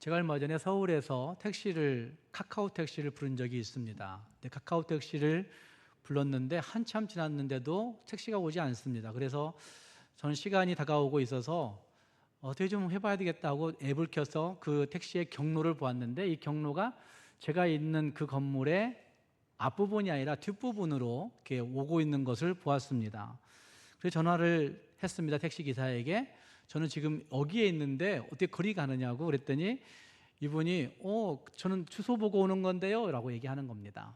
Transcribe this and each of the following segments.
제가 얼마 전에 서울에서 카카오 택시를 부른 적이 있습니다. 근데 카카오 택시를 불렀는데 한참 지났는데도 택시가 오지 않습니다. 그래서 저는 시간이 다가오고 있어서 어떻게 좀 해봐야 되겠다고 앱을 켜서 그 택시의 경로를 보았는데, 이 경로가 제가 있는 그 건물의 앞부분이 아니라 뒷부분으로 이렇게 오고 있는 것을 보았습니다. 그래서 전화를 했습니다. 택시 기사에게. 저는 지금 여기에 있는데 어떻게 거리 가느냐고 그랬더니 이분이 저는 주소 보고 오는 건데요 라고 얘기하는 겁니다.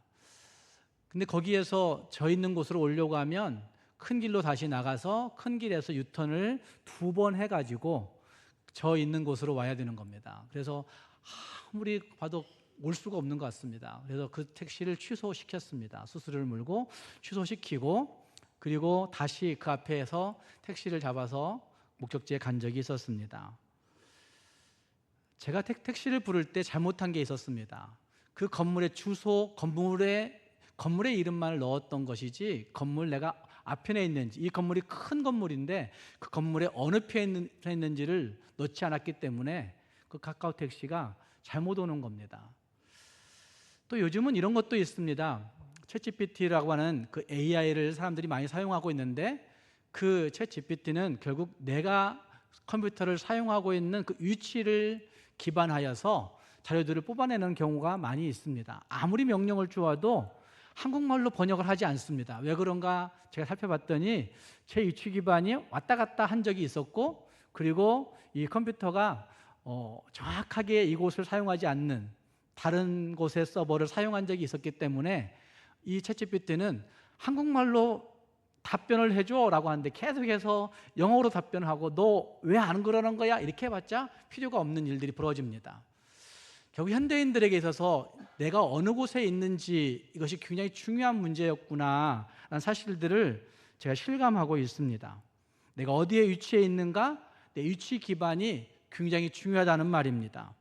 근데 거기에서 저 있는 곳으로 오려고 하면 큰 길로 다시 나가서 큰 길에서 유턴을 2번 해가지고 저 있는 곳으로 와야 되는 겁니다. 그래서 아무리 봐도 올 수가 없는 것 같습니다. 그래서 그 택시를 취소시켰습니다. 수수료를 물고 취소시키고, 그리고 다시 그 앞에서 택시를 잡아서 목적지에 간 적이 있었습니다. 제가 택시를 부를 때 잘못한 게 있었습니다. 그 건물의 주소, 건물의 이름만을 넣었던 것이지, 건물 내가 앞편에 있는지, 이 건물이 큰 건물인데 그 건물의 어느 편에 있는지를 넣지 않았기 때문에 그 카카오 택시가 잘못 오는 겁니다. 또 요즘은 이런 것도 있습니다. 챗GPT라고 하는 그 AI를 사람들이 많이 사용하고 있는데, 그 챗GPT는 결국 내가 컴퓨터를 사용하고 있는 그 위치를 기반하여서 자료들을 뽑아내는 경우가 많이 있습니다. 아무리 명령을 주어도 한국말로 번역을 하지 않습니다. 왜 그런가 제가 살펴봤더니 제 위치 기반이 왔다 갔다 한 적이 있었고, 그리고 이 컴퓨터가 정확하게 이곳을 사용하지 않는 다른 곳의 서버를 사용한 적이 있었기 때문에 이 챗GPT는 한국말로 답변을 해줘 라고 하는데 계속해서 영어로 답변을 하고, 너 왜 안 그러는 거야? 이렇게 해봤자 필요가 없는 일들이 벌어집니다. 결국 현대인들에게 있어서 내가 어느 곳에 있는지, 이것이 굉장히 중요한 문제였구나 라는 사실들을 제가 실감하고 있습니다. 내가 어디에 위치해 있는가, 내 위치 기반이 굉장히 중요하다는 말입니다.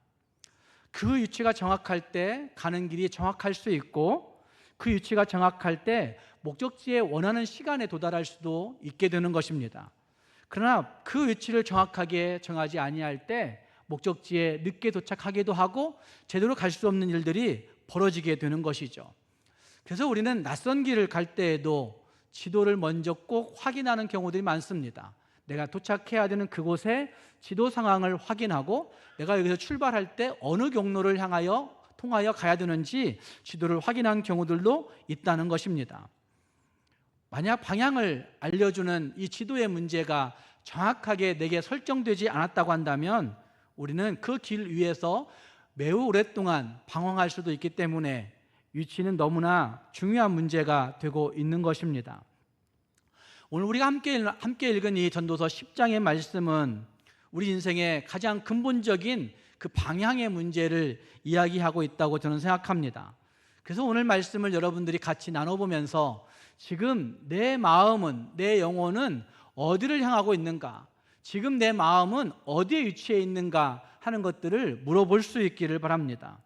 그 위치가 정확할 때 가는 길이 정확할 수 있고, 그 위치가 정확할 때 목적지에 원하는 시간에 도달할 수도 있게 되는 것입니다. 그러나 그 위치를 정확하게 정하지 아니할 때 목적지에 늦게 도착하기도 하고 제대로 갈 수 없는 일들이 벌어지게 되는 것이죠. 그래서 우리는 낯선 길을 갈 때에도 지도를 먼저 꼭 확인하는 경우들이 많습니다. 내가 도착해야 되는 그곳의 지도 상황을 확인하고, 내가 여기서 출발할 때 어느 경로를 통하여 가야 되는지 지도를 확인하는 경우들도 있다는 것입니다. 만약 방향을 알려주는 이 지도의 문제가 정확하게 내게 설정되지 않았다고 한다면 우리는 그 길 위에서 매우 오랫동안 방황할 수도 있기 때문에 위치는 너무나 중요한 문제가 되고 있는 것입니다. 오늘 우리가 함께 읽은 이 전도서 10장의 말씀은 우리 인생의 가장 근본적인 그 방향의 문제를 이야기하고 있다고 저는 생각합니다. 그래서 오늘 말씀을 여러분들이 같이 나눠보면서 지금 내 마음은, 내 영혼은 어디를 향하고 있는가, 지금 내 마음은 어디에 위치해 있는가 하는 것들을 물어볼 수 있기를 바랍니다.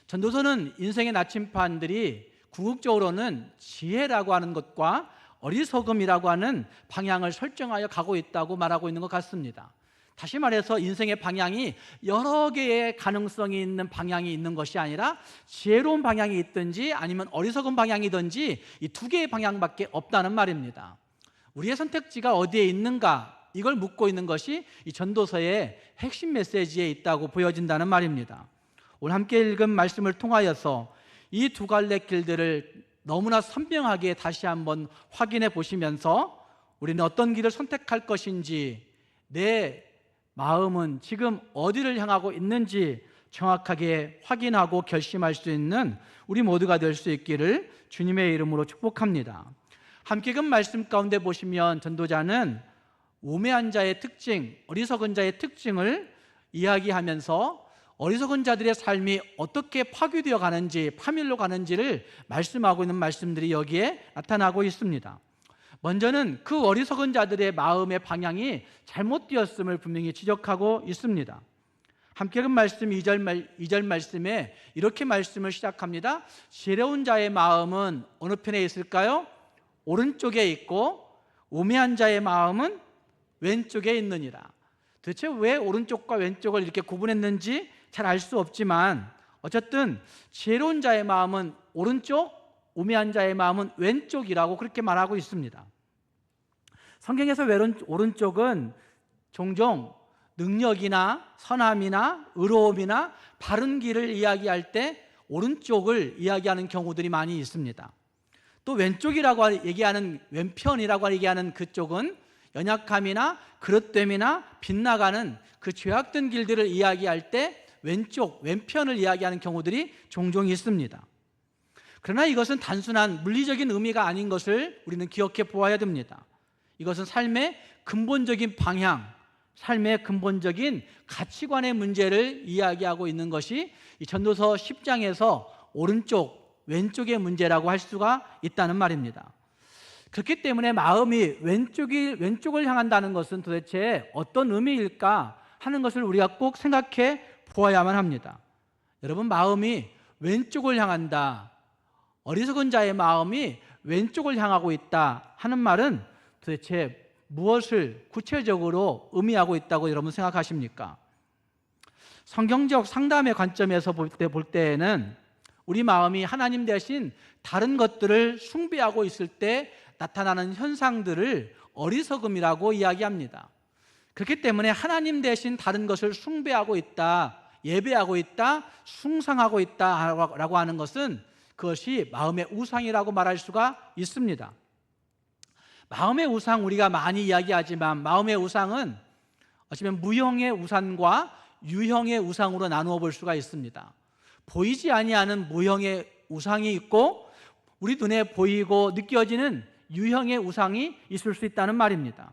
전도서는 인생의 나침판들이 궁극적으로는 지혜라고 하는 것과 어리석음이라고 하는 방향을 설정하여 가고 있다고 말하고 있는 것 같습니다. 다시 말해서 인생의 방향이 여러 개의 가능성이 있는 방향이 있는 것이 아니라 지혜로운 방향이 있든지 아니면 어리석은 방향이든지 이 2개의 방향밖에 없다는 말입니다. 우리의 선택지가 어디에 있는가, 이걸 묻고 있는 것이 이 전도서의 핵심 메시지에 있다고 보여진다는 말입니다. 오늘 함께 읽은 말씀을 통하여서 이 2 갈래 길들을 너무나 선명하게 다시 한번 확인해 보시면서 우리는 어떤 길을 선택할 것인지, 내 마음은 지금 어디를 향하고 있는지 정확하게 확인하고 결심할 수 있는 우리 모두가 될 수 있기를 주님의 이름으로 축복합니다. 함께 읽은 말씀 가운데 보시면 전도자는 우매한 자의 특징, 어리석은 자의 특징을 이야기하면서 어리석은 자들의 삶이 어떻게 파괴되어 가는지, 파멸로 가는지를 말씀하고 있는 말씀들이 여기에 나타나고 있습니다. 먼저는 그 어리석은 자들의 마음의 방향이 잘못되었음을 분명히 지적하고 있습니다. 함께 읽은 말씀 2절 말씀에 이렇게 말씀을 시작합니다. 지혜로운 자의 마음은 어느 편에 있을까요? 오른쪽에 있고 우매한 자의 마음은 왼쪽에 있느니라. 도대체 왜 오른쪽과 왼쪽을 이렇게 구분했는지 잘 알 수 없지만 어쨌든 지혜로운 자의 마음은 오른쪽, 우매한 자의 마음은 왼쪽이라고 그렇게 말하고 있습니다. 성경에서 오른쪽은 종종 능력이나 선함이나 의로움이나 바른 길을 이야기할 때 오른쪽을 이야기하는 경우들이 많이 있습니다. 또 왼쪽이라고 얘기하는, 왼편이라고 얘기하는 그쪽은 연약함이나 그릇됨이나 빗나가는 그 죄악된 길들을 이야기할 때 왼편을 이야기하는 경우들이 종종 있습니다. 그러나 이것은 단순한 물리적인 의미가 아닌 것을 우리는 기억해 보아야 됩니다. 이것은 삶의 근본적인 방향, 삶의 근본적인 가치관의 문제를 이야기하고 있는 것이 이 전도서 10장에서 오른쪽, 왼쪽의 문제라고 할 수가 있다는 말입니다. 그렇기 때문에 마음이 왼쪽을 향한다는 것은 도대체 어떤 의미일까 하는 것을 우리가 꼭 생각해 보아야만 합니다. 여러분, 마음이 왼쪽을 향한다, 어리석은 자의 마음이 왼쪽을 향하고 있다 하는 말은 도대체 무엇을 구체적으로 의미하고 있다고 여러분 생각하십니까? 성경적 상담의 관점에서 볼 때에는 우리 마음이 하나님 대신 다른 것들을 숭배하고 있을 때 나타나는 현상들을 어리석음이라고 이야기합니다. 그렇기 때문에 하나님 대신 다른 것을 숭배하고 있다, 예배하고 있다, 숭상하고 있다라고 하는 것은 그것이 마음의 우상이라고 말할 수가 있습니다. 마음의 우상, 우리가 많이 이야기하지만 마음의 우상은 어쩌면 무형의 우상과 유형의 우상으로 나누어 볼 수가 있습니다. 보이지 아니하는 무형의 우상이 있고 우리 눈에 보이고 느껴지는 유형의 우상이 있을 수 있다는 말입니다.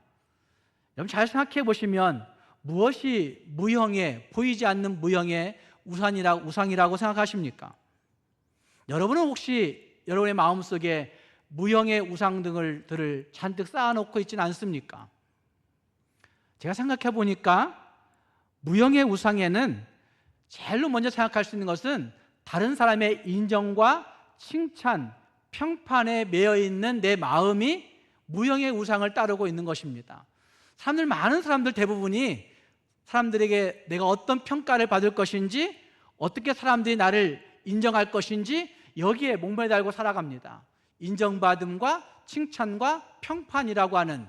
여러분, 잘 생각해 보시면 무엇이 무형의, 보이지 않는 무형의 우상이라고 생각하십니까? 여러분은 혹시 여러분의 마음속에 무형의 우상들을 잔뜩 쌓아놓고 있지는 않습니까? 제가 생각해 보니까 무형의 우상에는 제일로 먼저 생각할 수 있는 것은 다른 사람의 인정과 칭찬, 평판에 매여 있는 내 마음이 무형의 우상을 따르고 있는 것입니다. 많은 사람들 대부분이 사람들에게 내가 어떤 평가를 받을 것인지, 어떻게 사람들이 나를 인정할 것인지 여기에 목매달고 살아갑니다. 인정받음과 칭찬과 평판이라고 하는,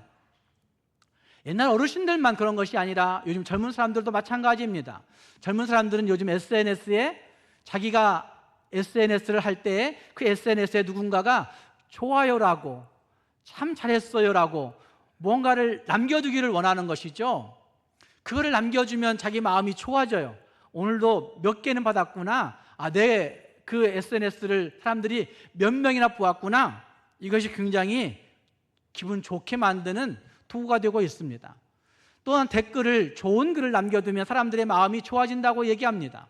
옛날 어르신들만 그런 것이 아니라 요즘 젊은 사람들도 마찬가지입니다. 젊은 사람들은 요즘 SNS에 자기가 SNS를 할 때에 그 SNS에 누군가가 좋아요라고, 참 잘했어요라고 뭔가를 남겨두기를 원하는 것이죠. 그거를 남겨주면 자기 마음이 좋아져요. 오늘도 몇 개는 받았구나, 내 그 SNS를 사람들이 몇 명이나 보았구나, 이것이 굉장히 기분 좋게 만드는 도구가 되고 있습니다. 또한 좋은 글을 남겨두면 사람들의 마음이 좋아진다고 얘기합니다.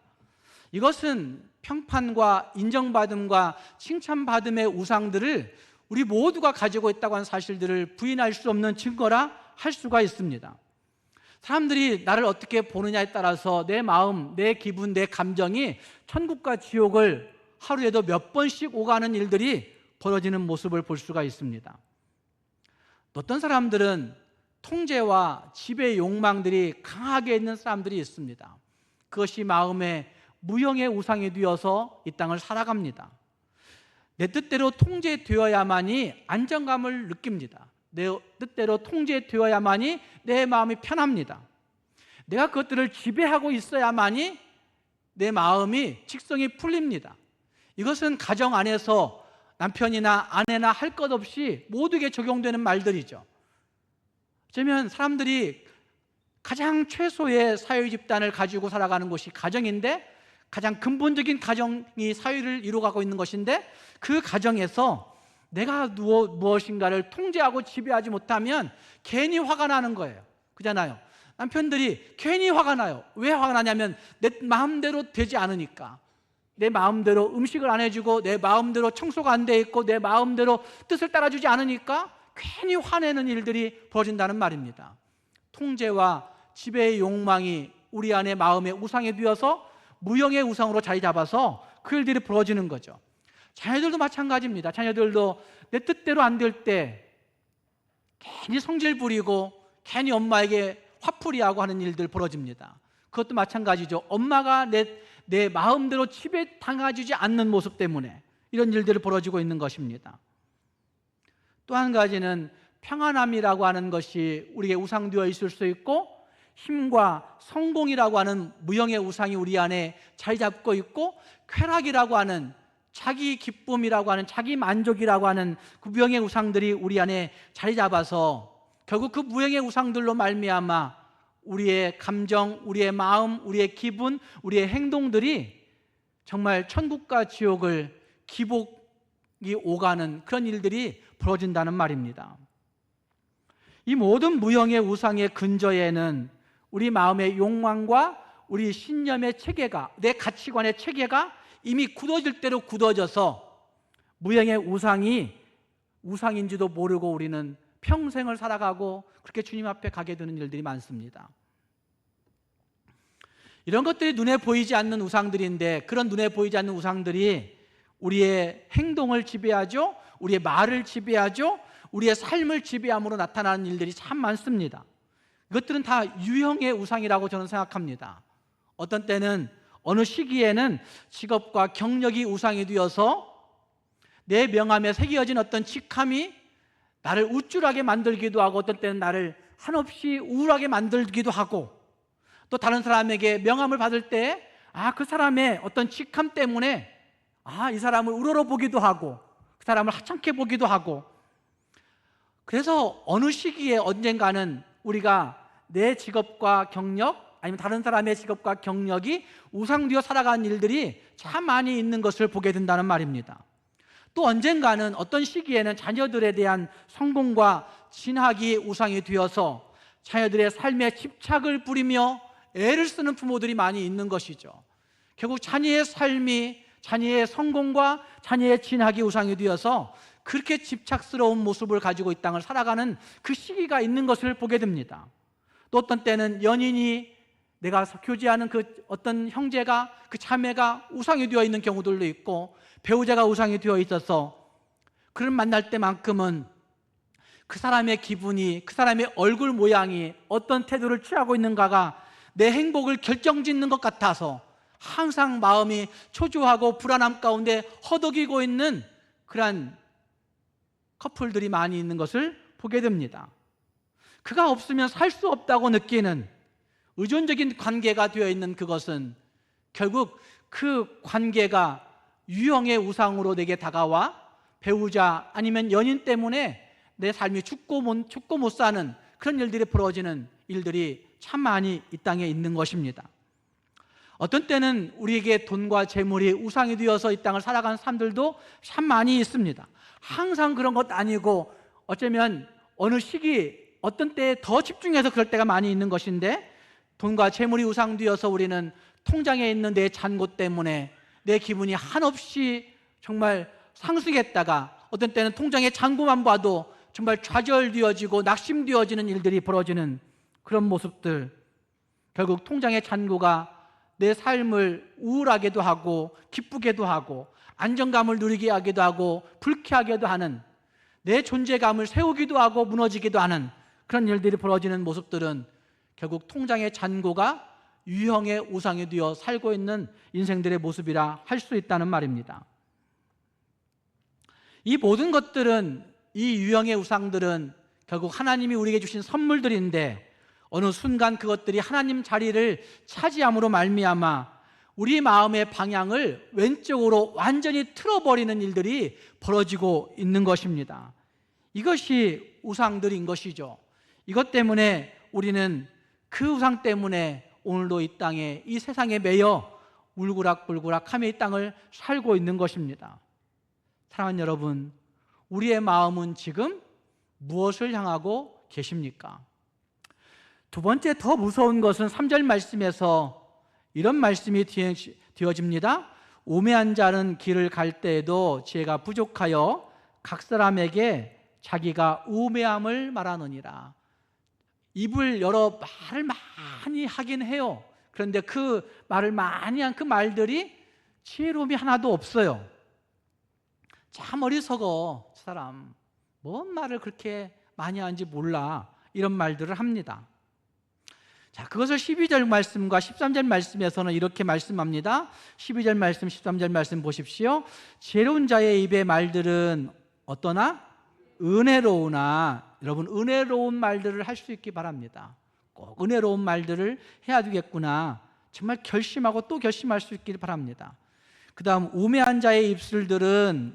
이것은 평판과 인정받음과 칭찬받음의 우상들을 우리 모두가 가지고 있다고 하는 사실들을 부인할 수 없는 증거라 할 수가 있습니다. 사람들이 나를 어떻게 보느냐에 따라서 내 마음, 내 기분, 내 감정이 천국과 지옥을 하루에도 몇 번씩 오가는 일들이 벌어지는 모습을 볼 수가 있습니다. 어떤 사람들은 통제와 지배의 욕망들이 강하게 있는 사람들이 있습니다. 그것이 마음의 무형의 우상이 되어서 이 땅을 살아갑니다. 내 뜻대로 통제되어야만이 안정감을 느낍니다. 내 뜻대로 통제되어야만이 내 마음이 편합니다. 내가 그것들을 지배하고 있어야만이 내 마음이 직성이 풀립니다. 이것은 가정 안에서 남편이나 아내나 할 것 없이 모두에게 적용되는 말들이죠. 어쩌면 사람들이 가장 최소의 사회 집단을 가지고 살아가는 곳이 가정인데, 가장 근본적인 가정이 사회를 이루어가고 있는 것인데, 그 가정에서 내가 무엇인가를 통제하고 지배하지 못하면 괜히 화가 나는 거예요. 그잖아요. 남편들이 괜히 화가 나요. 왜 화가 나냐면 내 마음대로 되지 않으니까. 내 마음대로 음식을 안 해주고, 내 마음대로 청소가 안 돼 있고, 내 마음대로 뜻을 따라주지 않으니까 괜히 화내는 일들이 벌어진다는 말입니다. 통제와 지배의 욕망이 우리 안에 마음의 우상에 되어서 무형의 우상으로 자리 잡아서 그 일들이 벌어지는 거죠. 자녀들도 마찬가지입니다. 자녀들도 내 뜻대로 안 될 때 괜히 성질 부리고 괜히 엄마에게 화풀이하고 하는 일들 벌어집니다. 그것도 마찬가지죠. 엄마가 내 마음대로 지배당하지 않는 모습 때문에 이런 일들이 벌어지고 있는 것입니다. 또 한 가지는 평안함이라고 하는 것이 우리에게 우상되어 있을 수 있고, 힘과 성공이라고 하는 무형의 우상이 우리 안에 자리 잡고 있고, 쾌락이라고 하는 자기 기쁨이라고 하는 자기 만족이라고 하는 그 무형의 우상들이 우리 안에 자리 잡아서 결국 그 무형의 우상들로 말미암아 우리의 감정, 우리의 마음, 우리의 기분, 우리의 행동들이 정말 천국과 지옥을 기복이 오가는 그런 일들이 벌어진다는 말입니다. 이 모든 무형의 우상의 근저에는 우리 마음의 욕망과 우리 신념의 체계가, 내 가치관의 체계가 이미 굳어질 대로 굳어져서 무형의 우상이 우상인지도 모르고 우리는 평생을 살아가고 그렇게 주님 앞에 가게 되는 일들이 많습니다. 이런 것들이 눈에 보이지 않는 우상들인데, 그런 눈에 보이지 않는 우상들이 우리의 행동을 지배하죠, 우리의 말을 지배하죠, 우리의 삶을 지배함으로 나타나는 일들이 참 많습니다. 이것들은 다 유형의 우상이라고 저는 생각합니다. 어떤 때는 어느 시기에는 직업과 경력이 우상이 되어서 내 명함에 새겨진 어떤 직함이 나를 우쭐하게 만들기도 하고, 어떤 때는 나를 한없이 우울하게 만들기도 하고, 또 다른 사람에게 명함을 받을 때 그 사람의 어떤 직함 때문에 이 사람을 우러러보기도 하고 그 사람을 하찮게 보기도 하고, 그래서 어느 시기에 언젠가는 우리가 내 직업과 경력, 아니면 다른 사람의 직업과 경력이 우상되어 살아가는 일들이 참 많이 있는 것을 보게 된다는 말입니다. 또 언젠가는 어떤 시기에는 자녀들에 대한 성공과 진학이 우상이 되어서 자녀들의 삶에 집착을 부리며 애를 쓰는 부모들이 많이 있는 것이죠. 결국 자녀의 삶이, 자녀의 성공과 자녀의 진학이 우상이 되어서 그렇게 집착스러운 모습을 가지고 이 땅을 살아가는 그 시기가 있는 것을 보게 됩니다. 또 어떤 때는 연인이, 내가 교제하는 그 어떤 형제가, 그 자매가 우상이 되어 있는 경우들도 있고, 배우자가 우상이 되어 있어서 그를 만날 때만큼은 그 사람의 기분이, 그 사람의 얼굴 모양이 어떤 태도를 취하고 있는가가 내 행복을 결정짓는 것 같아서 항상 마음이 초조하고 불안함 가운데 허덕이고 있는 그러한 커플들이 많이 있는 것을 보게 됩니다. 그가 없으면 살 수 없다고 느끼는 의존적인 관계가 되어 있는 그것은 결국 그 관계가 유형의 우상으로 내게 다가와 배우자 아니면 연인 때문에 내 삶이 죽고 못 사는 그런 일들이 벌어지는 일들이 참 많이 이 땅에 있는 것입니다. 어떤 때는 우리에게 돈과 재물이 우상이 되어서 이 땅을 살아가는 사람들도 참 많이 있습니다. 항상 그런 것 아니고 어쩌면 어느 시기, 어떤 때에 더 집중해서 그럴 때가 많이 있는 것인데, 돈과 재물이 우상되어서 우리는 통장에 있는 내 잔고 때문에 내 기분이 한없이 정말 상승했다가 어떤 때는 통장의 잔고만 봐도 정말 좌절되어지고 낙심되어지는 일들이 벌어지는 그런 모습들, 결국 통장의 잔고가 내 삶을 우울하게도 하고 기쁘게도 하고 안정감을 누리게 하기도 하고 불쾌하게도 하는, 내 존재감을 세우기도 하고 무너지기도 하는 그런 일들이 벌어지는 모습들은 결국 통장의 잔고가 유형의 우상이 되어 살고 있는 인생들의 모습이라 할 수 있다는 말입니다. 이 모든 것들은, 이 유형의 우상들은 결국 하나님이 우리에게 주신 선물들인데, 어느 순간 그것들이 하나님 자리를 차지함으로 말미암아 우리 마음의 방향을 왼쪽으로 완전히 틀어버리는 일들이 벌어지고 있는 것입니다. 이것이 우상들인 것이죠. 이것 때문에 우리는 그 우상 때문에 오늘도 이 땅에, 이 세상에 매여 울그락불그락하며 이 땅을 살고 있는 것입니다. 사랑하는 여러분, 우리의 마음은 지금 무엇을 향하고 계십니까? 두 번째 더 무서운 것은 3절 말씀에서 이런 말씀이 되어집니다. 우매한 자는 길을 갈 때에도 지혜가 부족하여 각 사람에게 자기가 우매함을 말하느니라. 입을 열어 말을 많이 하긴 해요. 그런데 그 말을 많이 한 그 말들이 지혜로움이 하나도 없어요. 참 어리석어, 저 사람. 뭔 말을 그렇게 많이 하는지 몰라. 이런 말들을 합니다. 자, 그것을 12절 말씀과 13절 말씀에서는 이렇게 말씀합니다. 12절 말씀, 13절 말씀 보십시오. 지혜로운 자의 입의 말들은 어떠나? 은혜로우나. 여러분, 은혜로운 말들을 할 수 있기 바랍니다. 꼭 은혜로운 말들을 해야 되겠구나, 정말 결심하고 또 결심할 수 있기를 바랍니다. 그 다음, 우매한 자의 입술들은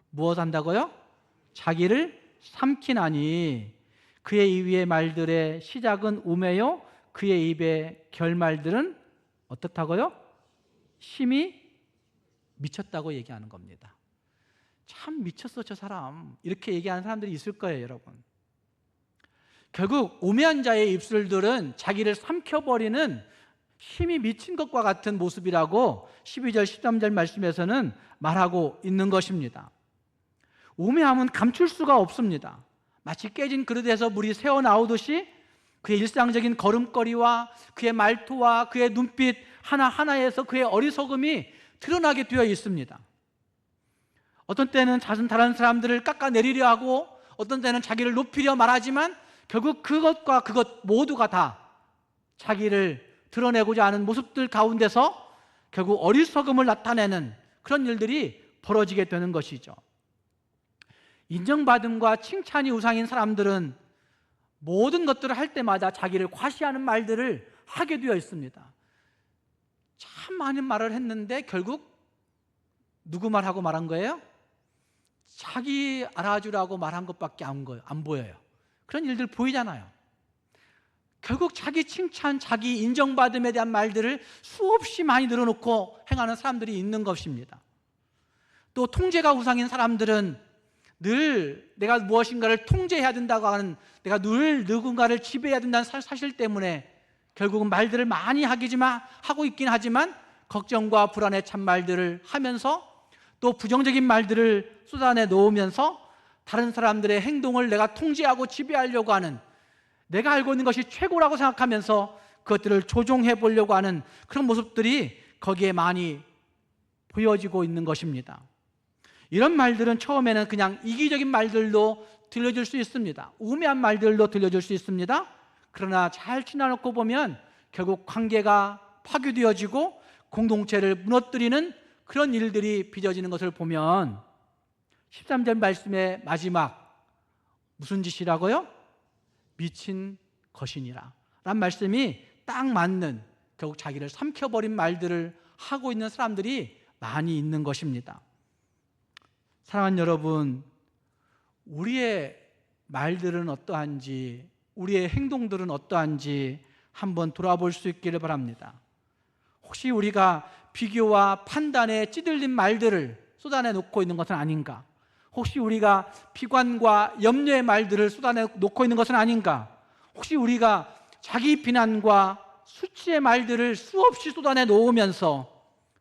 무엇 한다고요? 자기를 삼키나니 그의 입의 말들의 시작은 우매요, 그의 입의 결말들은 어떻다고요? 심히 미쳤다고 얘기하는 겁니다. 참 미쳤어 저 사람, 이렇게 얘기하는 사람들이 있을 거예요, 여러분. 결국 우매한 자의 입술들은 자기를 삼켜버리는 힘이 미친 것과 같은 모습이라고 12절 13절 말씀에서는 말하고 있는 것입니다. 우매함은 감출 수가 없습니다. 마치 깨진 그릇에서 물이 새어나오듯이 그의 일상적인 걸음걸이와 그의 말투와 그의 눈빛 하나하나에서 그의 어리석음이 드러나게 되어 있습니다. 어떤 때는 다른 사람들을 깎아내리려 하고, 어떤 때는 자기를 높이려 말하지만 결국 그것과 그것 모두가 다 자기를 드러내고자 하는 모습들 가운데서 결국 어리석음을 나타내는 그런 일들이 벌어지게 되는 것이죠. 인정받음과 칭찬이 우상인 사람들은 모든 것들을 할 때마다 자기를 과시하는 말들을 하게 되어 있습니다. 참 많은 말을 했는데 결국 누구 말하고 말한 거예요? 자기 알아주라고 말한 것밖에 안 보여요. 그런 일들 보이잖아요. 결국 자기 칭찬, 자기 인정받음에 대한 말들을 수없이 많이 늘어놓고 행하는 사람들이 있는 것입니다. 또 통제가 우상인 사람들은 늘 내가 무엇인가를 통제해야 된다고 하는, 내가 늘 누군가를 지배해야 된다는 사실 때문에 결국은 말들을 많이 하고 있긴 하지만 걱정과 불안에 찬 말들을 하면서 또 부정적인 말들을 쏟아내 놓으면서 다른 사람들의 행동을 내가 통제하고 지배하려고 하는, 내가 알고 있는 것이 최고라고 생각하면서 그것들을 조종해 보려고 하는 그런 모습들이 거기에 많이 보여지고 있는 것입니다. 이런 말들은 처음에는 그냥 이기적인 말들로 들려줄 수 있습니다. 우매한 말들로 들려줄 수 있습니다. 그러나 잘 지나놓고 보면 결국 관계가 파괴되어지고 공동체를 무너뜨리는 그런 일들이 빚어지는 것을 보면 13절 말씀의 마지막, 무슨 짓이라고요? 미친 것이니라 라는 말씀이 딱 맞는, 결국 자기를 삼켜버린 말들을 하고 있는 사람들이 많이 있는 것입니다. 사랑하는 여러분, 우리의 말들은 어떠한지, 우리의 행동들은 어떠한지 한번 돌아볼 수 있기를 바랍니다. 혹시 우리가 비교와 판단에 찌들린 말들을 쏟아내 놓고 있는 것은 아닌가? 혹시 우리가 비관과 염려의 말들을 쏟아내 놓고 있는 것은 아닌가? 혹시 우리가 자기 비난과 수치의 말들을 수없이 쏟아내 놓으면서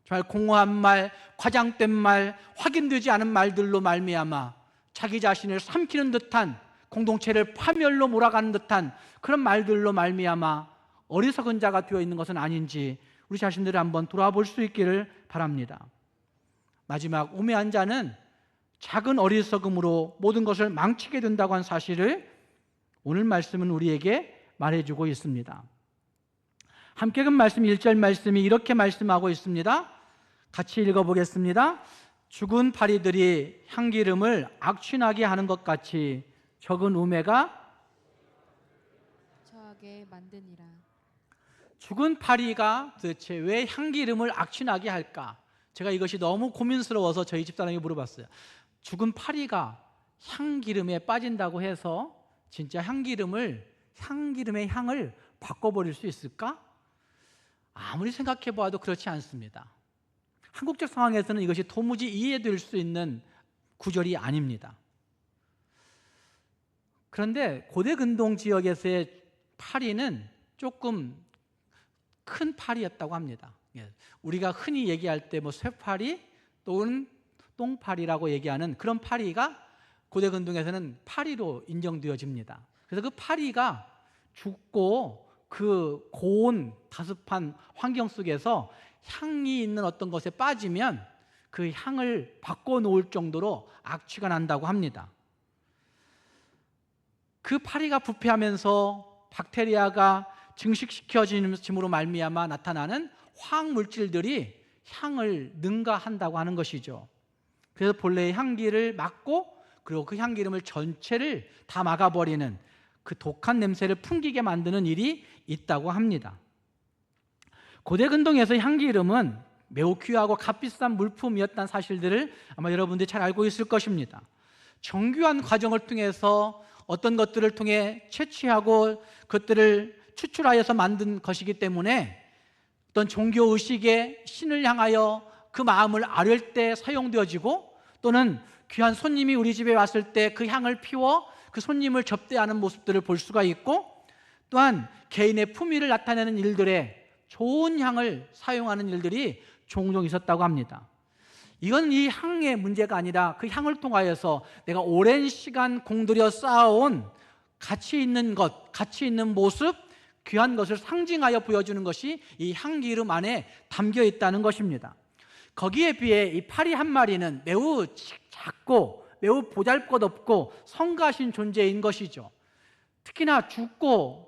정말 공허한 말, 과장된 말, 확인되지 않은 말들로 말미암아 자기 자신을 삼키는 듯한, 공동체를 파멸로 몰아가는 듯한 그런 말들로 말미암아 어리석은 자가 되어 있는 것은 아닌지 우리 자신들을 한번 돌아볼 수 있기를 바랍니다. 마지막, 우매한 자는 작은 어리석음으로 모든 것을 망치게 된다고 한 사실을 오늘 말씀은 우리에게 말해주고 있습니다. 함께 읽은 말씀 1절 말씀이 이렇게 말씀하고 있습니다. 같이 읽어보겠습니다. 죽은 파리들이 향기름을 악취나게 하는 것 같이 적은 우매가 처하게 만드니라. 죽은 파리가 도대체 왜 향기름을 악취나게 할까? 제가 이것이 너무 고민스러워서 저희 집사람에게 물어봤어요. 죽은 파리가 향기름에 빠진다고 해서 진짜 향기름의 향을 바꿔버릴 수 있을까? 아무리 생각해 보아도 그렇지 않습니다. 한국적 상황에서는 이것이 도무지 이해될 수 있는 구절이 아닙니다. 그런데 고대 근동 지역에서의 파리는 조금 큰 파리였다고 합니다. 우리가 흔히 얘기할 때 뭐 쇠파리 또는 똥파리라고 얘기하는 그런 파리가 고대 근동에서는 파리로 인정되어집니다. 그래서 그 파리가 죽고 그 고온 다습한 환경 속에서 향이 있는 어떤 것에 빠지면 그 향을 바꿔놓을 정도로 악취가 난다고 합니다. 그 파리가 부패하면서 박테리아가 증식시켜짐으로 말미암아 나타나는 화학 물질들이 향을 능가한다고 하는 것이죠. 그래서 본래의 향기를 막고 그리고 그 향기름을 전체를 다 막아버리는 그 독한 냄새를 풍기게 만드는 일이 있다고 합니다. 고대 근동에서 향기름은 매우 귀하고 값비싼 물품이었다는 사실들을 아마 여러분들이 잘 알고 있을 것입니다. 정교한 과정을 통해서 어떤 것들을 통해 채취하고 그것들을 추출하여서 만든 것이기 때문에 어떤 종교의식의 신을 향하여 그 마음을 아뢰을 때 사용되어지고 또는 귀한 손님이 우리 집에 왔을 때 그 향을 피워 그 손님을 접대하는 모습들을 볼 수가 있고 또한 개인의 품위를 나타내는 일들에 좋은 향을 사용하는 일들이 종종 있었다고 합니다. 이건 이 향의 문제가 아니라 그 향을 통하여서 내가 오랜 시간 공들여 쌓아온 가치 있는 것, 가치 있는 모습, 귀한 것을 상징하여 보여주는 것이 이 향기름 안에 담겨 있다는 것입니다. 거기에 비해 이 파리 한 마리는 매우 작고 매우 보잘것없고 성가신 존재인 것이죠. 특히나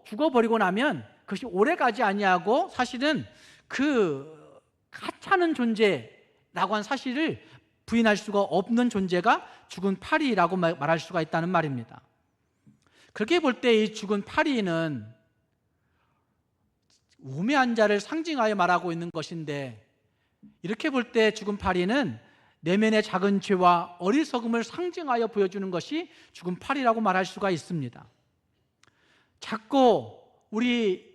죽어버리고 나면 그것이 오래가지 아니하고 사실은 그 하찮은 존재라고 한 사실을 부인할 수가 없는 존재가 죽은 파리라고 말할 수가 있다는 말입니다. 그렇게 볼 때 이 죽은 파리는 우매한 자를 상징하여 말하고 있는 것인데 이렇게 볼 때 죽은 파리는 내면의 작은 죄와 어리석음을 상징하여 보여주는 것이 죽은 파리라고 말할 수가 있습니다. 작고 우리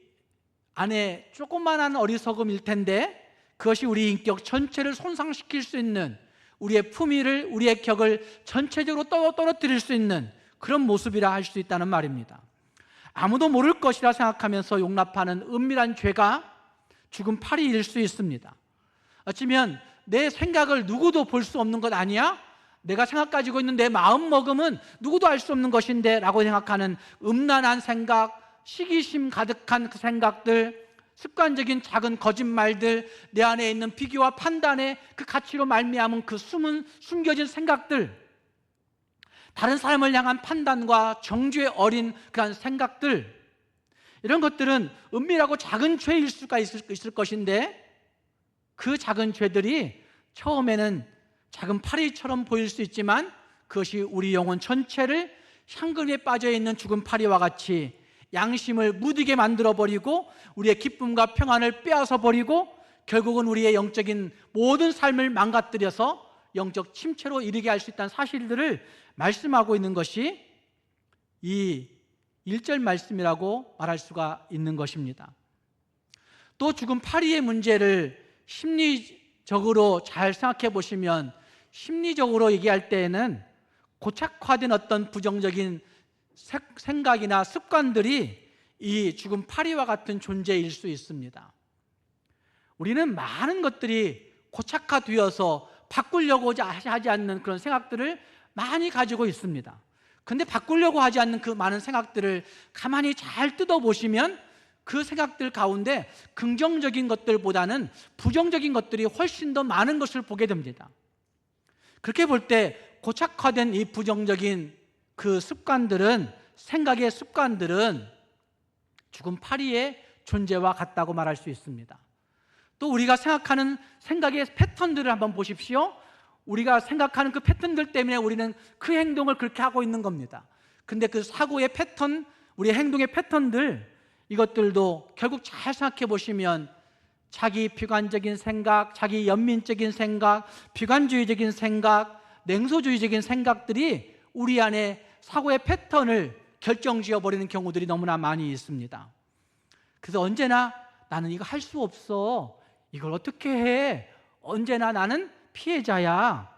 안에 조그만한 어리석음일 텐데 그것이 우리 인격 전체를 손상시킬 수 있는 우리의 품위를, 우리의 격을 전체적으로 떨어뜨릴 수 있는 그런 모습이라 할 수 있다는 말입니다. 아무도 모를 것이라 생각하면서 용납하는 은밀한 죄가 죽은 파리일 수 있습니다. 어쩌면 내 생각을 누구도 볼 수 없는 것 아니야? 내가 생각 가지고 있는 내 마음먹음은 누구도 알 수 없는 것인데 라고 생각하는 음란한 생각, 시기심 가득한 그 생각들, 습관적인 작은 거짓말들, 내 안에 있는 비교와 판단의 그 가치로 말미암은 그 숨겨진 생각들, 다른 사람을 향한 판단과 정죄에 어린 그런 생각들, 이런 것들은 은밀하고 작은 죄일 수가 있을 것인데 그 작은 죄들이 처음에는 작은 파리처럼 보일 수 있지만 그것이 우리 영혼 전체를 향근에 빠져있는 죽은 파리와 같이 양심을 무디게 만들어버리고 우리의 기쁨과 평안을 빼앗아버리고 결국은 우리의 영적인 모든 삶을 망가뜨려서 영적 침체로 이르게 할 수 있다는 사실들을 말씀하고 있는 것이 이 1절 말씀이라고 말할 수가 있는 것입니다. 또 죽은 파리의 문제를 심리적으로 잘 생각해 보시면 심리적으로 얘기할 때에는 고착화된 어떤 부정적인 생각이나 습관들이 이 죽은 파리와 같은 존재일 수 있습니다. 우리는 많은 것들이 고착화되어서 바꾸려고 하지 않는 그런 생각들을 많이 가지고 있습니다. 근데 바꾸려고 하지 않는 그 많은 생각들을 가만히 잘 뜯어보시면 그 생각들 가운데 긍정적인 것들보다는 부정적인 것들이 훨씬 더 많은 것을 보게 됩니다. 그렇게 볼 때 고착화된 이 부정적인 그 습관들은, 생각의 습관들은 죽은 파리의 존재와 같다고 말할 수 있습니다. 또 우리가 생각하는 생각의 패턴들을 한번 보십시오. 우리가 생각하는 그 패턴들 때문에 우리는 그 행동을 그렇게 하고 있는 겁니다. 근데 그 사고의 패턴, 우리의 행동의 패턴들, 이것들도 결국 잘 생각해 보시면 자기 비관적인 생각, 자기 연민적인 생각, 비관주의적인 생각, 냉소주의적인 생각들이 우리 안에 사고의 패턴을 결정지어버리는 경우들이 너무나 많이 있습니다. 그래서 언제나 나는 이거 할 수 없어, 이걸 어떻게 해, 언제나 나는 피해자야,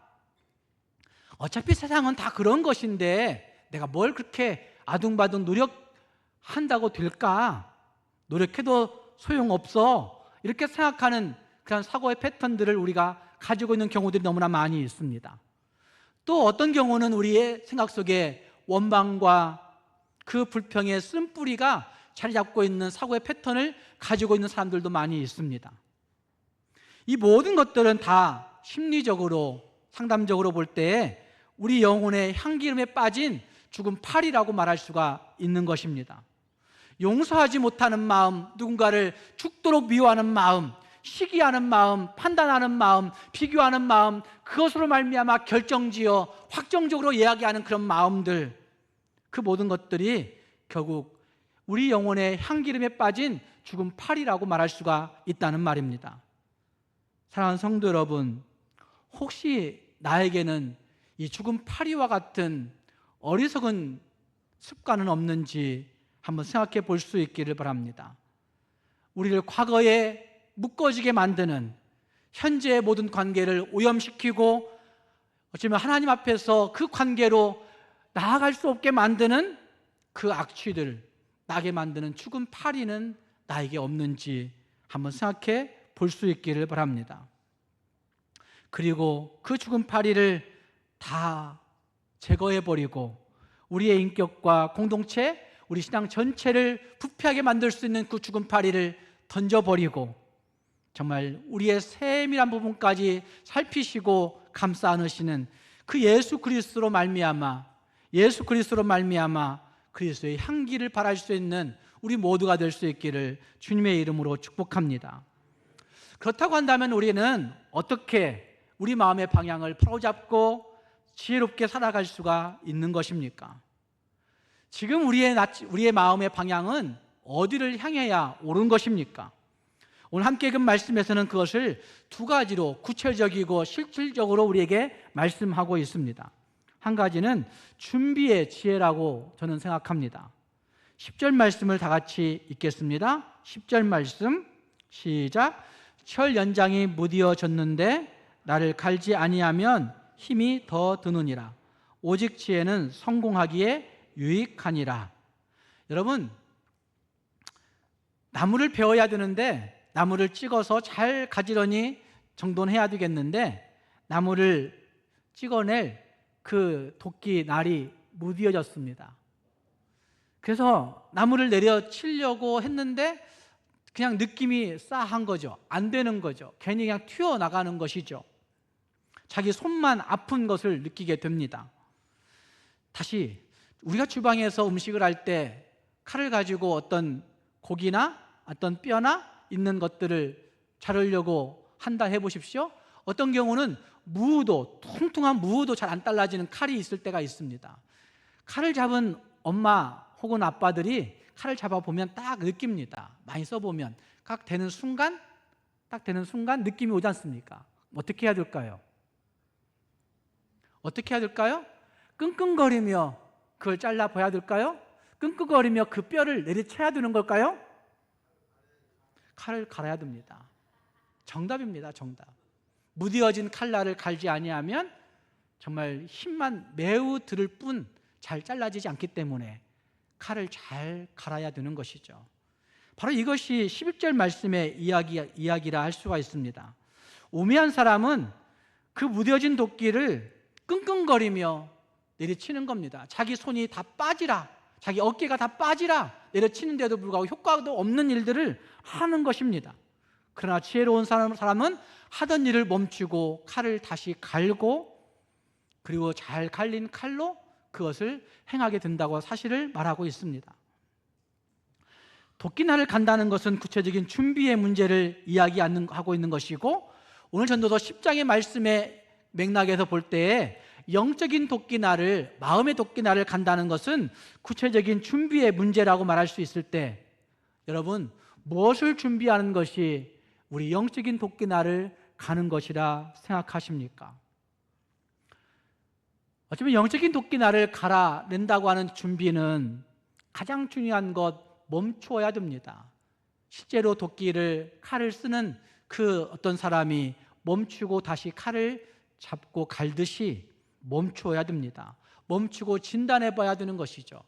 어차피 세상은 다 그런 것인데 내가 뭘 그렇게 아둥바둥 노력한다고 될까, 노력해도 소용없어, 이렇게 생각하는 그런 사고의 패턴들을 우리가 가지고 있는 경우들이 너무나 많이 있습니다. 또 어떤 경우는 우리의 생각 속에 원망과 그 불평의 쓴뿌리가 자리 잡고 있는 사고의 패턴을 가지고 있는 사람들도 많이 있습니다. 이 모든 것들은 다 심리적으로, 상담적으로 볼 때 우리 영혼의 향기름에 빠진 죽은 파리라고 말할 수가 있는 것입니다. 용서하지 못하는 마음, 누군가를 죽도록 미워하는 마음, 시기하는 마음, 판단하는 마음, 비교하는 마음, 그것으로 말미암아 결정지어 확정적으로 이야기하는 그런 마음들, 그 모든 것들이 결국 우리 영혼의 향기름에 빠진 죽은 팔이라고 말할 수가 있다는 말입니다. 사랑하는 성도 여러분, 혹시 나에게는 이 죽은 파리와 같은 어리석은 습관은 없는지 한번 생각해 볼 수 있기를 바랍니다. 우리를 과거에 묶어지게 만드는, 현재의 모든 관계를 오염시키고 어쩌면 하나님 앞에서 그 관계로 나아갈 수 없게 만드는 그 악취들, 나게 만드는 죽은 파리는 나에게 없는지 한번 생각해 볼 수 있기를 바랍니다. 그리고 그 죽은 파리를 다 제거해버리고 우리의 인격과 공동체, 우리 신앙 전체를 부패하게 만들 수 있는 그 죽은 파리를 던져버리고 정말 우리의 세밀한 부분까지 살피시고 감싸 안으시는 그 예수 그리스도로 말미암아 그리스도의 향기를 발할 수 있는 우리 모두가 될 수 있기를 주님의 이름으로 축복합니다. 그렇다고 한다면 우리는 어떻게 우리 마음의 방향을 바로잡고 지혜롭게 살아갈 수가 있는 것입니까? 지금 우리의 마음의 방향은 어디를 향해야 옳은 것입니까? 오늘 함께 읽은 말씀에서는 그것을 두 가지로 구체적이고 실질적으로 우리에게 말씀하고 있습니다. 한 가지는 준비의 지혜라고 저는 생각합니다. 10절 말씀을 다 같이 읽겠습니다. 10절 말씀 시작. 철 연장이 무디어졌는데 나를 갈지 아니하면 힘이 더 드느니라. 오직 지혜는 성공하기에 유익하니라. 여러분, 나무를 베어야 되는데 나무를 찍어서 잘 가지런히 정돈해야 되겠는데 나무를 찍어낼 그 도끼 날이 무디어졌습니다. 그래서 나무를 내려치려고 했는데 그냥 느낌이 싸한 거죠. 안 되는 거죠. 괜히 그냥 튀어나가는 것이죠. 자기 손만 아픈 것을 느끼게 됩니다. 다시 우리가 주방에서 음식을 할 때 칼을 가지고 어떤 고기나 어떤 뼈나 있는 것들을 자르려고 한다 해보십시오. 어떤 경우는 퉁퉁한 무도 잘 안 잘라지는 칼이 있을 때가 있습니다. 칼을 잡은 엄마 혹은 아빠들이 칼을 잡아보면 딱 느낍니다. 많이 써보면 딱 되는 순간 느낌이 오지 않습니까? 어떻게 해야 될까요? 어떻게 해야 될까요? 끙끙거리며 그걸 잘라봐야 될까요? 끙끙거리며 그 뼈를 내리쳐야 되는 걸까요? 칼을 갈아야 됩니다. 정답입니다. 정답. 무디어진 칼날을 갈지 아니하면 정말 힘만 매우 들을 뿐 잘 잘라지지 않기 때문에 칼을 잘 갈아야 되는 것이죠. 바로 이것이 11절 말씀의 이야기라 할 수가 있습니다. 우매한 사람은 그 무뎌진 도끼를 끙끙거리며 내리치는 겁니다. 자기 손이 다 빠지라, 자기 어깨가 다 빠지라 내려치는데도 불구하고 효과도 없는 일들을 하는 것입니다. 그러나 지혜로운 사람은 하던 일을 멈추고 칼을 다시 갈고 그리고 잘 갈린 칼로 그것을 행하게 된다고 사실을 말하고 있습니다. 도끼날을 간다는 것은 구체적인 준비의 문제를 이야기하고 있는 것이고, 오늘 전도서 10장의 말씀의 맥락에서 볼 때에 영적인 도끼날을, 마음의 도끼날을 간다는 것은 구체적인 준비의 문제라고 말할 수 있을 때, 여러분 무엇을 준비하는 것이 우리 영적인 도끼날을 가는 것이라 생각하십니까? 어쩌면 영적인 도끼날을 갈아낸다고 하는 준비는 가장 중요한 것, 멈추어야 됩니다. 실제로 칼을 쓰는 그 어떤 사람이 멈추고 다시 칼을 잡고 갈듯이 멈추어야 됩니다. 멈추고 진단해 봐야 되는 것이죠.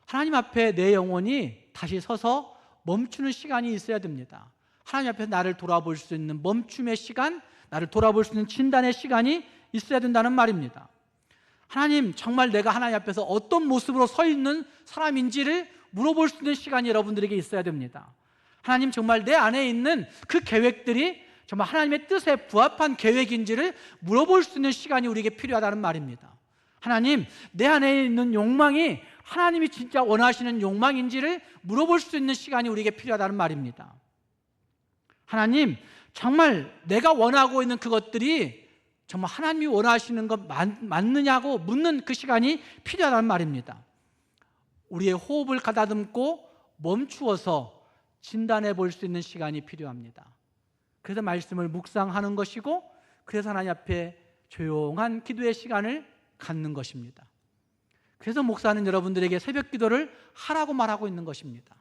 하나님 앞에 내 영혼이 다시 서서 멈추는 시간이 있어야 됩니다. 하나님 앞에 나를 돌아볼 수 있는 멈춤의 시간, 나를 돌아볼 수 있는 진단의 시간이 있어야 된다는 말입니다. 하나님, 정말 내가 하나님 앞에서 어떤 모습으로 서 있는 사람인지를 물어볼 수 있는 시간이 여러분들에게 있어야 됩니다. 하나님, 정말 내 안에 있는 그 계획들이 정말 하나님의 뜻에 부합한 계획인지를 물어볼 수 있는 시간이 우리에게 필요하다는 말입니다. 하나님, 내 안에 있는 욕망이 하나님이 진짜 원하시는 욕망인지를 물어볼 수 있는 시간이 우리에게 필요하다는 말입니다. 하나님, 정말 내가 원하고 있는 그것들이 정말 하나님이 원하시는 것 맞느냐고 묻는 그 시간이 필요하다는 말입니다. 우리의 호흡을 가다듬고 멈추어서 진단해 볼 수 있는 시간이 필요합니다. 그래서 말씀을 묵상하는 것이고, 그래서 하나님 앞에 조용한 기도의 시간을 갖는 것입니다. 그래서 목사는 여러분들에게 새벽 기도를 하라고 말하고 있는 것입니다.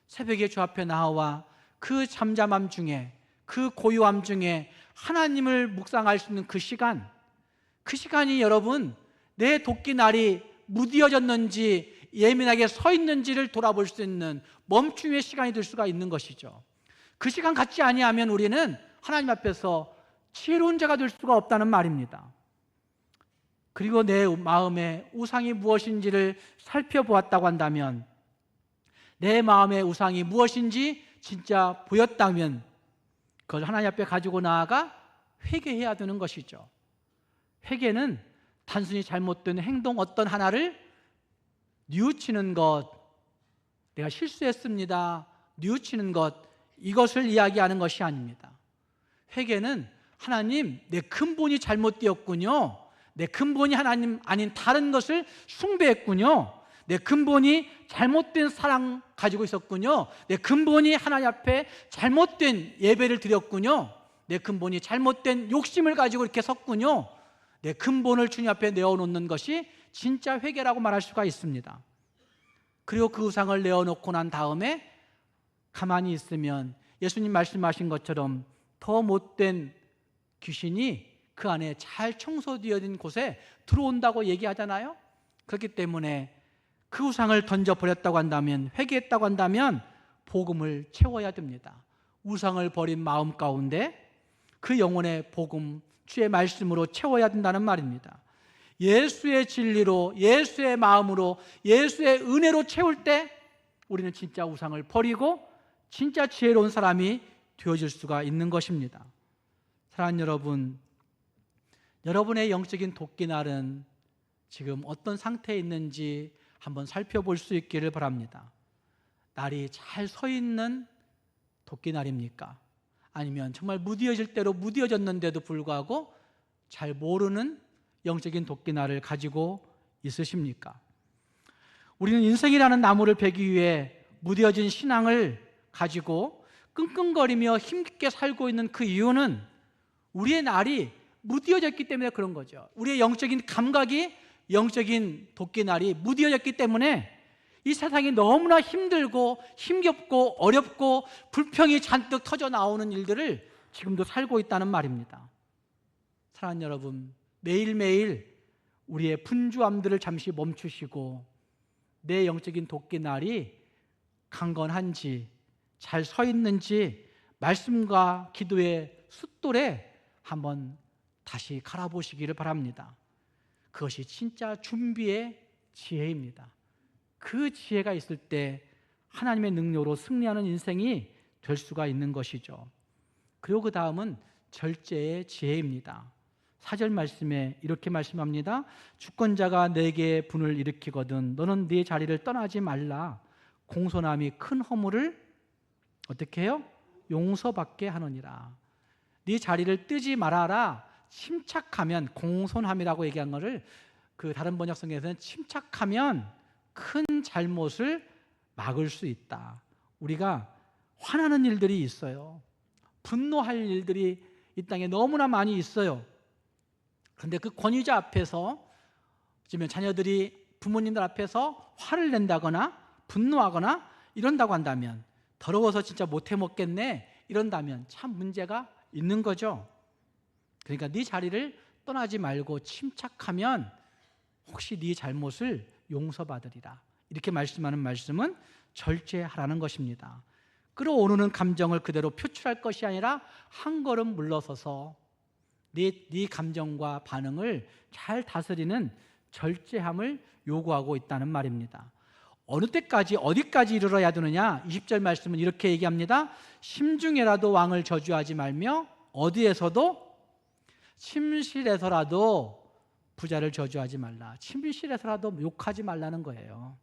새벽에 주 앞에 나와 그 잠잠함 중에, 그 고요함 중에 하나님을 묵상할 수 있는 그 시간이 여러분 내 도끼날이 무디어졌는지 예민하게 서 있는지를 돌아볼 수 있는 멈춤의 시간이 될 수가 있는 것이죠. 그 시간 갖지 아니하면 우리는 하나님 앞에서 지혜로운 자가 될 수가 없다는 말입니다. 그리고 내 마음의 우상이 무엇인지를 살펴보았다고 한다면, 내 마음의 우상이 무엇인지 진짜 보였다면 그걸 하나님 앞에 가지고 나아가 회개해야 되는 것이죠. 회개는 단순히 잘못된 행동 어떤 하나를 뉘우치는 것, 내가 실수했습니다, 뉘우치는 것, 이것을 이야기하는 것이 아닙니다. 회개는 하나님, 내 근본이 잘못되었군요, 내 근본이 하나님 아닌 다른 것을 숭배했군요, 내 근본이 잘못된 사랑 가지고 있었군요, 내 근본이 하나님 앞에 잘못된 예배를 드렸군요, 내 근본이 잘못된 욕심을 가지고 이렇게 섰군요, 내 근본을 주님 앞에 내어놓는 것이 진짜 회개라고 말할 수가 있습니다. 그리고 그 우상을 내어놓고 난 다음에 가만히 있으면 예수님 말씀하신 것처럼 더 못된 귀신이 그 안에 잘 청소되어진 곳에 들어온다고 얘기하잖아요. 그렇기 때문에 그 우상을 던져버렸다고 한다면, 회개했다고 한다면 복음을 채워야 됩니다. 우상을 버린 마음 가운데 그 영혼의 복음, 주의 말씀으로 채워야 된다는 말입니다. 예수의 진리로, 예수의 마음으로, 예수의 은혜로 채울 때 우리는 진짜 우상을 버리고 진짜 지혜로운 사람이 되어질 수가 있는 것입니다. 사랑하는 여러분, 여러분의 영적인 도끼날은 지금 어떤 상태에 있는지 한번 살펴볼 수 있기를 바랍니다. 날이 잘 서 있는 도끼날입니까? 아니면 정말 무디어질 대로 무디어졌는데도 불구하고 잘 모르는 영적인 도끼날을 가지고 있으십니까? 우리는 인생이라는 나무를 베기 위해 무뎌진 신앙을 가지고 끙끙거리며 힘겹게 살고 있는 그 이유는 우리의 날이 무뎌졌기 때문에 그런 거죠. 우리의 영적인 감각이, 영적인 도끼날이 무뎌졌기 때문에 이 세상이 너무나 힘들고 힘겹고 어렵고 불평이 잔뜩 터져 나오는 일들을 지금도 살고 있다는 말입니다. 사랑하는 여러분, 매일매일 우리의 분주함들을 잠시 멈추시고 내 영적인 도끼날이 강건한지, 잘 서 있는지 말씀과 기도의 숫돌에 한번 다시 갈아보시기를 바랍니다. 그것이 진짜 준비의 지혜입니다. 그 지혜가 있을 때 하나님의 능력으로 승리하는 인생이 될 수가 있는 것이죠. 그리고 그 다음은 절제의 지혜입니다. 4절 말씀에 이렇게 말씀합니다. 주권자가 내게 분을 일으키거든 너는 네 자리를 떠나지 말라. 공손함이 큰 허물을 어떻게 해요? 용서받게 하느니라. 네 자리를 뜨지 말아라. 침착하면, 공손함이라고 얘기한 것을 그 다른 번역성에서는 침착하면 큰 잘못을 막을 수 있다. 우리가 화나는 일들이 있어요. 분노할 일들이 이 땅에 너무나 많이 있어요. 그런데 그 권위자 앞에서, 지금 자녀들이 부모님들 앞에서 화를 낸다거나 분노하거나 이런다고 한다면, 더러워서 진짜 못해 먹겠네 이런다면 참 문제가 있는 거죠. 그러니까 네 자리를 떠나지 말고 침착하면 혹시 네 잘못을 용서받으리라. 이렇게 말씀하는 말씀은 절제하라는 것입니다. 끌어오르는 감정을 그대로 표출할 것이 아니라 한 걸음 물러서서 네 감정과 반응을 잘 다스리는 절제함을 요구하고 있다는 말입니다. 어느 때까지 어디까지 이르러야 되느냐? 20절 말씀은 이렇게 얘기합니다. 심중에라도 왕을 저주하지 말며 어디에서도, 침실에서라도 부자를 저주하지 말라. 침실에서라도 욕하지 말라는 거예요.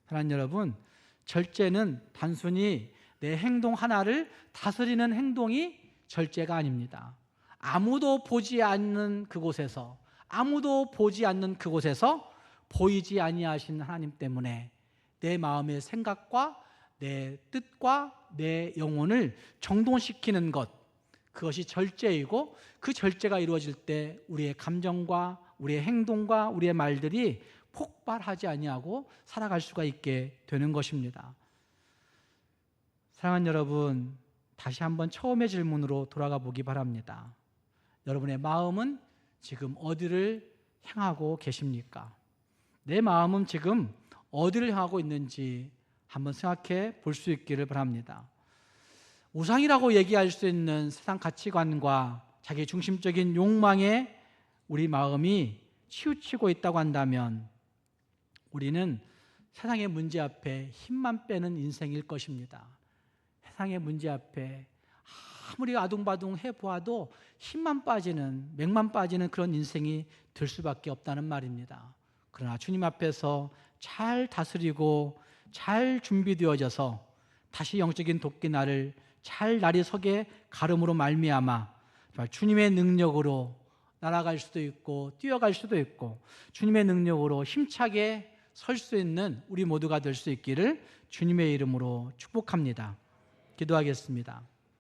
사랑하는 여러분, 절제는 단순히 내 행동 하나를 다스리는 행동이 절제가 아닙니다. 아무도 보지 않는 그곳에서, 아무도 보지 않는 그곳에서 보이지 아니하신 하나님 때문에 내 마음의 생각과 내 뜻과 내 영혼을 정돈시키는 것, 그것이 절제이고, 그 절제가 이루어질 때 우리의 감정과 우리의 행동과 우리의 말들이 폭발하지 아니하고 살아갈 수가 있게 되는 것입니다. 사랑하는 여러분, 다시 한번 처음의 질문으로 돌아가 보기 바랍니다. 여러분의 마음은 지금 어디를 향하고 계십니까? 내 마음은 지금 어디를 향하고 있는지 한번 생각해 볼 수 있기를 바랍니다. 우상이라고 얘기할 수 있는 세상 가치관과 자기 중심적인 욕망에 우리 마음이 치우치고 있다고 한다면 우리는 세상의 문제 앞에 힘만 빼는 인생일 것입니다. 세상의 문제 앞에 아무리 아둥바둥 해보아도 힘만 빠지는, 맥만 빠지는 그런 인생이 될 수밖에 없다는 말입니다. 그러나 주님 앞에서 잘 다스리고 잘 준비되어져서 다시 영적인 도끼날을 잘 날이 서게 가름으로 말미암아 주님의 능력으로 날아갈 수도 있고 뛰어갈 수도 있고 주님의 능력으로 힘차게 설 수 있는 우리 모두가 될 수 있기를 주님의 이름으로 축복합니다. 기도하겠습니다.